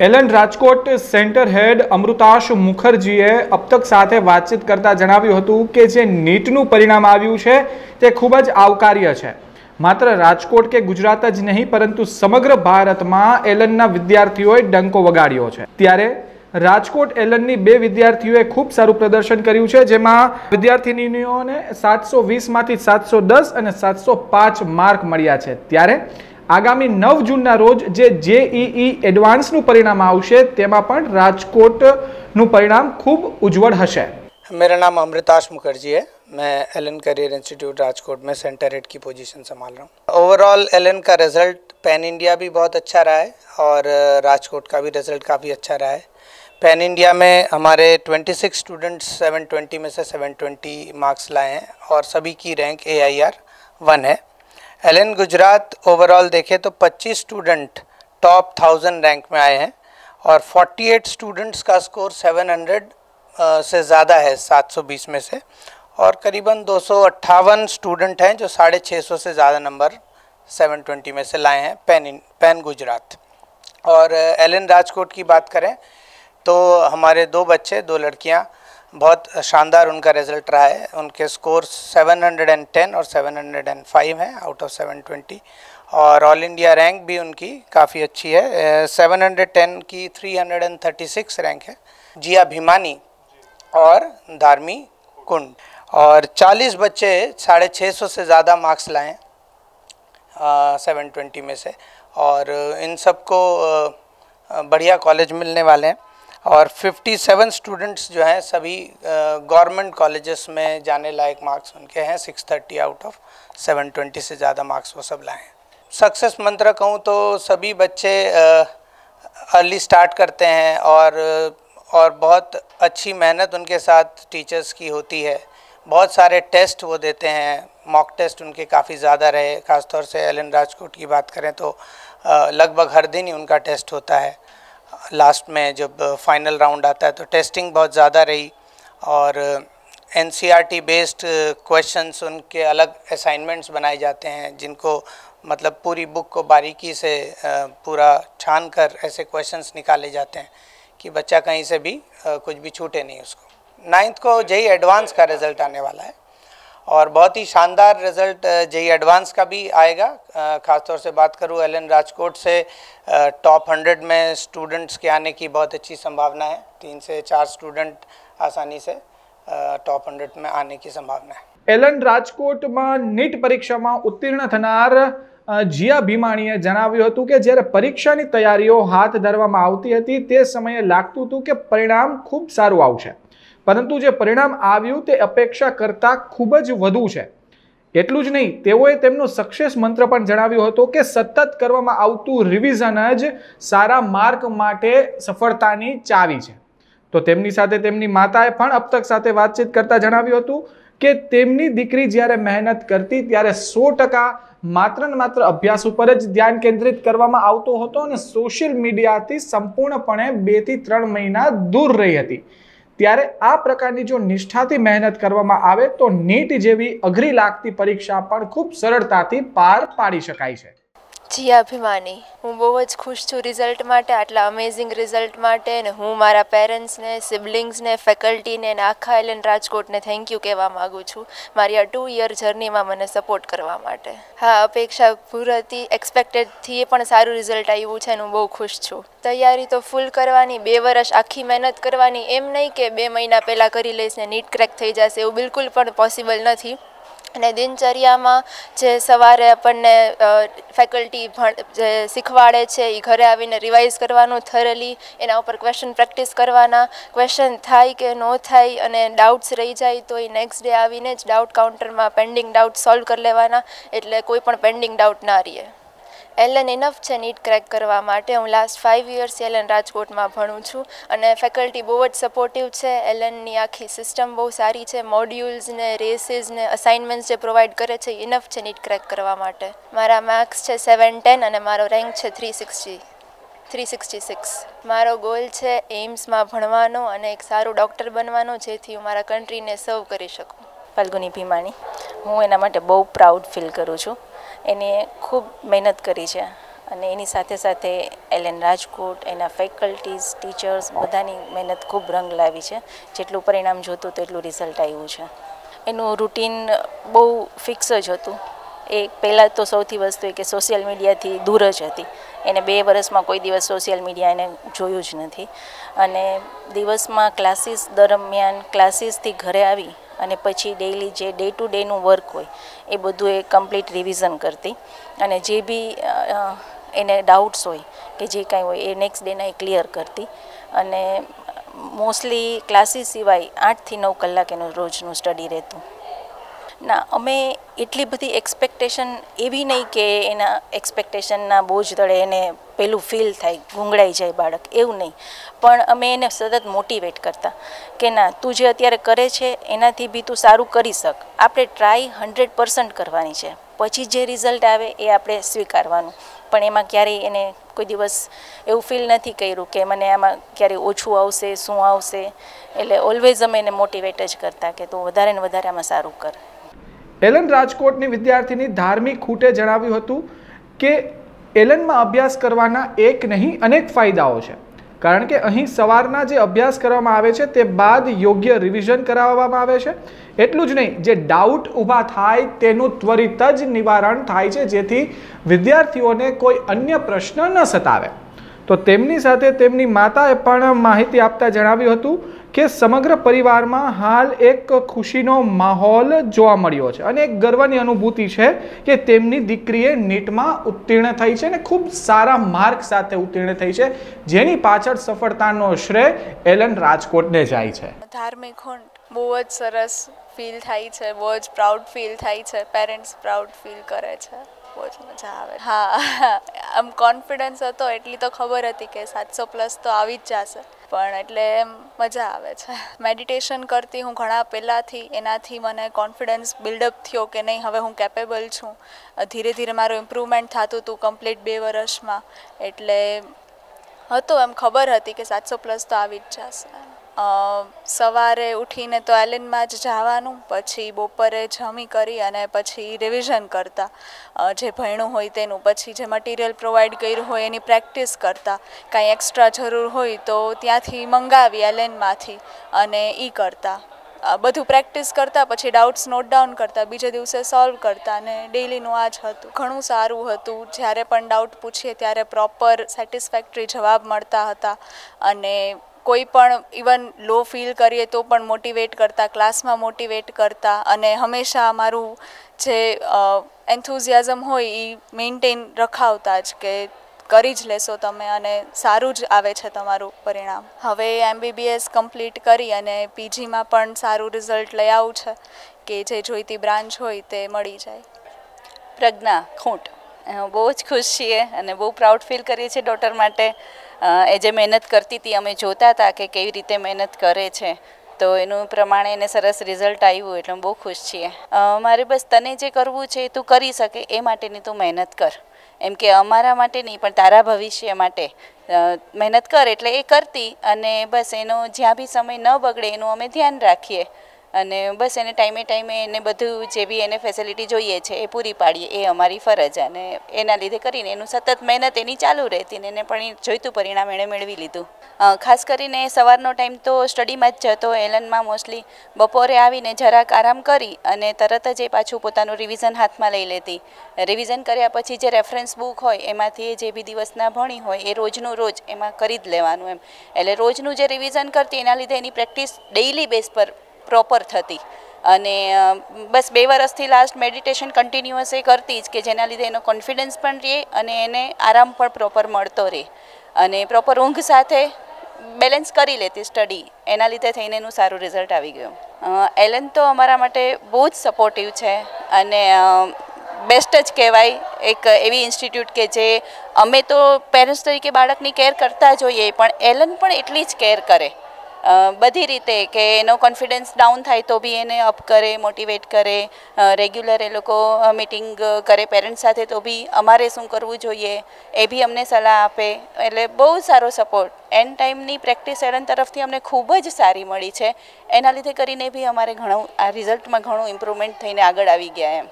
Allan Rajkot centre head અમૃતાશ મુખર્જીએ અબ તક સાથે વાતચીત કરતા જણાવ્યું હતું કે જે નીટનું પરિણામ આવ્યું છે તે ખૂબ જ આવકાર્ય છે। માત્ર રાજકોટ કે ગુજરાત જ નહીં પરંતુ સમગ્ર ભારતમાં એલનના વિદ્યાર્થીઓએ ડંકો વગાડ્યો છે। ત્યારે રાજકોટ એલનની બે વિદ્યાર્થીઓએ ખૂબ સારું પ્રદર્શન કર્યું છે, જેમાં વિદ્યાર્થીનીઓને 720 માંથી 710 અને 705 માર્ક મળ્યા છે। ત્યારે आगामी 9 जून रोज जे जेईई एडवांसનું परिणाम आवशे तेमां पण राजकोटનું परिणाम खूब उज्जवल हशे। मेरा नाम अमृताश मुखर्जी है। मैं एलन करियर इंस्टीट्यूट राजकोट में सेंटर हेड की पोजीशन संभाल रहा हूँ। ओवरऑल एलन का रिजल्ट पैन इंडिया भी बहुत अच्छा रहा है और राजकोट का भी रिजल्ट काफ़ी अच्छा रहा है। पैन इंडिया में हमारे 26 स्टूडेंट्स 720 में से 720 मार्क्स लाए हैं और सभी की रैंक AIR 1 है। एलन गुजरात ओवरऑल देखें तो 25 स्टूडेंट टॉप 1000 रैंक में आए हैं और 48 स्टूडेंट्स का स्कोर 700 से ज़्यादा है 720 में से, और करीबन 258 स्टूडेंट हैं जो 650 से ज़्यादा नंबर 720 में से लाए हैं पैन गुजरात। और एलन राजकोट की बात करें तो हमारे 2 बच्चे 2 लड़कियां, बहुत शानदार उनका रिज़ल्ट रहा है। उनके स्कोर 710 और 705 हैं आउट ऑफ 720, और ऑल इंडिया रैंक भी उनकी काफ़ी अच्छी है। 710 की 336 रैंक है। जिया भीमानी और धार्मी कुंड, और 40 बच्चे 650 से ज़्यादा मार्क्स लाए 720 में से, और इन सबको बढ़िया कॉलेज मिलने वाले हैं। और 57 स्टूडेंट्स जो हैं सभी गवर्नमेंट कॉलेजेस में जाने लायक मार्क्स उनके हैं। 630 आउट ऑफ 720 से ज़्यादा मार्क्स वो सब लाए हैं। सक्सेस मंत्र कहूँ तो सभी बच्चे अर्ली स्टार्ट करते हैं और बहुत अच्छी मेहनत उनके साथ टीचर्स की होती है। बहुत सारे टेस्ट वो देते हैं, मॉक टेस्ट उनके काफ़ी ज़्यादा रहे। ख़ासतौर से एलन राजकोट की बात करें तो लगभग हर दिन ही उनका टेस्ट होता है। लास्ट में जब फाइनल राउंड आता है तो टेस्टिंग बहुत ज़्यादा रही, और NCERT बेस्ड क्वेश्चंस, उनके अलग असाइनमेंट्स बनाए जाते हैं जिनको मतलब पूरी बुक को बारीकी से पूरा छान कर ऐसे क्वेश्चंस निकाले जाते हैं कि बच्चा कहीं से भी कुछ भी छूटे नहीं उसको। 9th को जेईई एडवांस का रिज़ल्ट आने वाला है और बहुत ही शानदार रिज़ल्ट जेईई एडवांस का भी आएगा। ख़ासतौर से बात करूँ एलन राजकोट से टॉप 100 में स्टूडेंट्स के आने की बहुत अच्छी संभावना है। 3 से 4 स्टूडेंट आसानी से टॉप 100 में आने की संभावना है। एलन राजकोट में नीट परीक्षा में उत्तीर्ण थनार जिया भीमाणीए जणाव्युं हतुं के ज्यारे परीक्षानी तैयारीओ हाथ धरवामां आवती हती ते समये लागतुं हतुं के परिणाम खूब सारुं आवशे, परंतु जे परिणाम आव्युं ते अपेक्षा करता खूब ज वधु छे। એટલું જ નહીં, તેઓએ તેમનો સક્સેસ મંત્ર પણ જણાવ્યો હતો કે સતત કરવામાં આવતું રિવિઝન જ સારા માર્ક માટે સફળતાની ચાવી છે। તો તેમની સાથે તેમની માતાએ પણ અબ તક સાથે વાતચીત કરતા જણાવ્યું હતું કે તેમની દીકરી જ્યારે મહેનત કરતી ત્યારે 100% માત્ર ને માત્ર અભ્યાસ ઉપર જ ધ્યાન કેન્દ્રિત કરવામાં આવતો હતો અને સોશિયલ મીડિયાથી સંપૂર્ણપણે 2 થી 3 મહિના દૂર રહી હતી। ત્યારે આ પ્રકારની જો નિષ્ઠાથી મહેનત કરવામાં આવે તો નીટ જેવી અઘરી લાગતી પરીક્ષા પણ ખૂબ સરળતાથી પાર પાડી શકાય છે। જીયા ભીમાની, હું બહુ જ ખુશ છું રિઝલ્ટ માટે, આટલા અમેઝિંગ રિઝલ્ટ માટે, અને હું મારા પેરેન્ટ્સને, સિબલિંગ્સને, ફેકલ્ટીને અને આખા એલન રાજકોટને થેન્ક યુ કહેવા માગું છું મારી આ 2 યર જર્નીમાં મને સપોર્ટ કરવા માટે। હા, અપેક્ષા પૂરતી એક્સપેક્ટેડથી પણ સારું રિઝલ્ટ આવ્યું છે અને હું બહુ ખુશ છું। તૈયારી તો ફૂલ કરવાની, 2 વર્ષ આખી મહેનત કરવાની, એમ નહીં કે 2 મહિના પહેલાં કરી લઈશ ને નીટ ક્રેક થઈ જશે, એવું બિલકુલ પણ પોસિબલ નથી। અને દિનચર્યામાં જે સવારે આપણને ફેકલ્ટી જે શીખવાડે છે એ ઘરે આવીને રિવાઇઝ કરવાનું થરલી, એના ઉપર ક્વેશ્ચન પ્રેક્ટિસ કરવાના, ક્વેશ્ચન થાય કે ન થાય અને ડાઉટ્સ રહી જાય તો એ નેક્સ્ટ ડે આવીને જ ડાઉટ કાઉન્ટરમાં પેન્ડિંગ ડાઉટ સોલ્વ કરી લેવાના, એટલે કોઈ પણ પેન્ડિંગ ડાઉટ ના રહે। એલન ઇનફ છે નીટ ક્રેક કરવા માટે। હું લાસ્ટ 5 યર્સ એલન રાજકોટમાં ભણું છું અને ફેકલ્ટી બહુ જ સપોર્ટિવ છે। એલનની આખી સિસ્ટમ બહુ સારી છે, મોડ્યુલ્સ ને રેસીસ ને અસાઇનમેન્ટ્સ જે પ્રોવાઈડ કરે છે ઇનફ છે નીટ ક્રેક કરવા માટે। મારા માર્ક્સ છે 710 અને મારો રેન્ક છે 366। મારો ગોલ છે એમ્સમાં ભણવાનો અને એક સારું ડૉક્ટર બનવાનો, જેથી હું મારા કન્ટ્રીને સર્વ કરી શકું। ફલ્ગુની ભીમાણી, હું એના માટે બહુ પ્રાઉડ ફીલ કરું છું। એને ખૂબ મહેનત કરી છે અને એની સાથે સાથે એલએન રાજકોટ, એના ફેકલ્ટીઝ, ટીચર્સ બધાની મહેનત ખૂબ રંગ લાવી છે. જેટલું પરિણામ જોતું તેટલું રિઝલ્ટ આવ્યું છે. એનું રૂટીન બહુ ફિક્સ જ હતું. એ પહેલાં તો સૌથી વસ્તુ એ કે સોશિયલ મીડિયાથી દૂર જ હતી. એને 2 વર્ષમાં કોઈ દિવસ સોશિયલ મીડિયા એને જોયું જ નથી. અને દિવસમાં ક્લાસીસ દરમિયાન ક્લાસીસથી ઘરે આવી અને પછી ડેઇલી જે ડે ટુ ડેનું વર્ક હોય એ બધું એ કમ્પ્લીટ રિવિઝન કરતી. અને જે બી એને ડાઉટ્સ હોય કે જે કાંઈ હોય એ નેક્સ્ટ ડેના એ ક્લિયર કરતી. અને મોસ્ટલી ક્લાસીસ સિવાય 8 થી 9 કલાક એનું રોજનું સ્ટડી રહેતું. ના, અમે એટલી બધી એક્સપેક્ટેશન એવી નહીં કે એના એક્સપેક્ટેશનના બોજ તળે એને પેલું ફીલ થાય, ગુંગળાઈ જાય બાળક, એવું નહીં. પણ અમે એને સતત મોટિવેટ કરતા કે ના, તું જે અત્યારે કરે છે એનાથી બી તું સારું કરી શક. આપણે ટ્રાય 100% કરવાની છે, પછી જે રિઝલ્ટ આવે એ આપણે સ્વીકારવાનું. પણ એમાં ક્યારેય એને કોઈ દિવસ એવું ફીલ નથી કર્યું કે મને આમાં ક્યારેય ઓછું આવશે, શું આવશે. એટલે ઓલવેઝ અમે એને મોટિવેટ જ કરતા કે તું વધારે ને વધારે આમાં સારું કર. એલન રાજકોટની વિદ્યાર્થીની ધાર્મિક ખૂટે જણાવ્યું હતું કે એલનમાં અભ્યાસ કરવાના એક નહીં અનેક ફાયદાઓ છે. કારણ કે અહીં સવારના જે અભ્યાસ કરવામાં આવે છે તે બાદ યોગ્ય રિવિઝન કરાવવામાં આવે છે. એટલું જ નહીં, જે ડાઉટ ઊભા થાય તેનું ત્વરિત જ નિવારણ થાય છે, જેથી વિદ્યાર્થીઓને કોઈ અન્ય પ્રશ્ન ન સતાવે. તો તેમની સાથે તેમની માતાએ પણ માહિતી આપતા જણાવ્યું હતું કે સમગ્ર પરિવારમાં હાલ એક ખુશીનો માહોલ જોવા મળ્યો છે અને એક ગર્વની અનુભૂતિ છે કે તેમની દીકરીએ નીટમાં ઉત્તીર્ણ થઈ છે અને ખૂબ સારા માર્ક સાથે ઉત્તીર્ણ થઈ છે, જેની પાછળ સફળતાનો શ્રેય એલન રાજકોટને જાય છે. ધાર્મિક ખોટ બહુ જ સરસ ફીલ થાય છે, બહુ જ પ્રાઉડ ફીલ થાય છે, પેરેન્ટ્સ પ્રાઉડ ફીલ કરે છે, બહુ જ મજા આવે. હા, આમ કોન્ફિડન્સ હતો એટલી તો ખબર હતી કે 700+ તો આવી જ જશે, પણ એટલે એમ મજા આવે છે. મેડિટેશન કરતી હું ઘણા પહેલાંથી, એનાથી મને કોન્ફિડન્સ બિલ્ડઅપ થયો કે નહીં, હવે હું કેપેબલ છું. ધીરે ધીરે મારું ઇમ્પ્રુવમેન્ટ થતું હતું કમ્પ્લીટ 2 વર્ષમાં. એટલે હતો એમ ખબર હતી કે 700+ તો આવી જ જશે. સવારે ઉઠીને તો એલનમાં જ જવાનું, પછી બપોરે જમી કરી અને પછી રિવિઝન કરતા જે ભણ્યું હોય તેનું. પછી જે મટીરિયલ પ્રોવાઈડ કર્યું હોય એની પ્રેક્ટિસ કરતા. કાંઈ એક્સ્ટ્રા જરૂર હોય તો ત્યાંથી મંગાવી એલનમાંથી અને એ કરતા. બધું પ્રેક્ટિસ કરતા, પછી ડાઉટ્સ નોટ ડાઉન કરતા, બીજે દિવસે સોલ્વ કરતા. અને ડેઈલીનું આ જ હતું. ઘણું સારું હતું. જ્યારે પણ ડાઉટ પૂછીએ ત્યારે પ્રોપર સેટિસ્ફેક્ટરી જવાબ મળતા હતા. અને કોઈ પણ ઇવન લો ફીલ કરીએ તો પણ મોટિવેટ કરતા, ક્લાસમાં મોટિવેટ કરતા. અને હંમેશા મારું જે એન્થુઝિયાઝમ હોય એ મેન્ટેન રખાવતા જ કે કરી જ લેશો તમે અને સારું જ આવે છે તમારું પરિણામ. હવે MBBS કમ્પ્લીટ કરી અને PGમાં પણ સારું રિઝલ્ટ લઈ આવું છે કે જે જોઈતી બ્રાન્ચ હોય તે મળી જાય. પ્રજ્ઞા ખોટ, બહુ જ ખુશ છીએ અને બહુ પ્રાઉડ ફીલ કરીએ છીએ ડોટર માટે. એ જે મહેનત કરતી હતી અમે જોતા હતા કે કેવી રીતે મહેનત કરે છે, તો એનું પ્રમાણે એને સરસ રિઝલ્ટ આવ્યું એટલે બહુ ખુશ છીએ. મારે બસ તને જે કરવું છે તું કરી શકે એ માટેની તું મહેનત કર. એમ કે અમારા માટે નહીં પણ તારા ભવિષ્ય માટે મહેનત કર. એટલે એ કરતી અને બસ એનો જ્યાં બી સમય ન બગડે એનું અમે ધ્યાન રાખીએ. અને બસ એને ટાઈમે એને બધું જે બી એને ફેસિલિટી જોઈએ છે એ પૂરી પાડીએ, એ અમારી ફરજ. અને એના લીધે કરીને એનું સતત મહેનત એની ચાલુ રહેતી ને એને પણ જોઈતું પરિણામ એણે મેળવી લીધું. ખાસ કરીને સવારનો ટાઈમ તો સ્ટડીમાં જ જતો. એલનમાં મોસ્ટલી બપોરે આવીને જરાક આરામ કરી અને તરત જ એ પાછું પોતાનું રિવિઝન હાથમાં લઈ લેતી. રિવિઝન કર્યા પછી જે રેફરન્સ બુક હોય એમાંથી જે બી દિવસના ભણી હોય એ રોજનું રોજ એમાં કરી જ લેવાનું એમ. એટલે રોજનું જે રિવિઝન કરતી એના લીધે એની પ્રેક્ટિસ ડેઇલી બેઝ પર પ્રોપર થતી. અને બસ 2 વર્ષથી લાસ્ટ મેડિટેશન કન્ટિન્યુઅસ એ કરતી જ કે જેના લીધે એનો કોન્ફિડન્સ પણ રહે અને એને આરામ પણ પ્રોપર મળતો રહે. અને પ્રોપર ઊંઘ સાથે બેલેન્સ કરી લેતી સ્ટડી. એના લીધે થઈને એનું સારું રિઝલ્ટ આવી ગયું. એલન તો અમારા માટે બહુ જ સપોર્ટિવ છે અને બેસ્ટ જ કહેવાય. એક એવી ઇન્સ્ટિટ્યૂટ કે જે અમે તો પેરેન્ટ્સ તરીકે બાળકની કેર કરતા જ હોઈએ, પણ એલન પણ એટલી જ કેર કરે બધી રીતે કે એનો કોન્ફિડન્સ ડાઉન થાય તો બી એને અપ કરે, મોટિવેટ કરે. રેગ્યુલર એ લોકો મિટિંગ કરે પેરેન્ટ્સ સાથે, તો બી અમારે શું કરવું જોઈએ એ બી અમને સલાહ આપે. એટલે બહુ સારો સપોર્ટ. એન્ડ ટાઈમની પ્રેક્ટિસ એલન તરફથી અમને ખૂબ જ સારી મળી છે. એના લીધે કરીને બી અમારે ઘણું આ રિઝલ્ટમાં ઘણું ઇમ્પ્રુવમેન્ટ થઈને આગળ આવી ગયા એમ.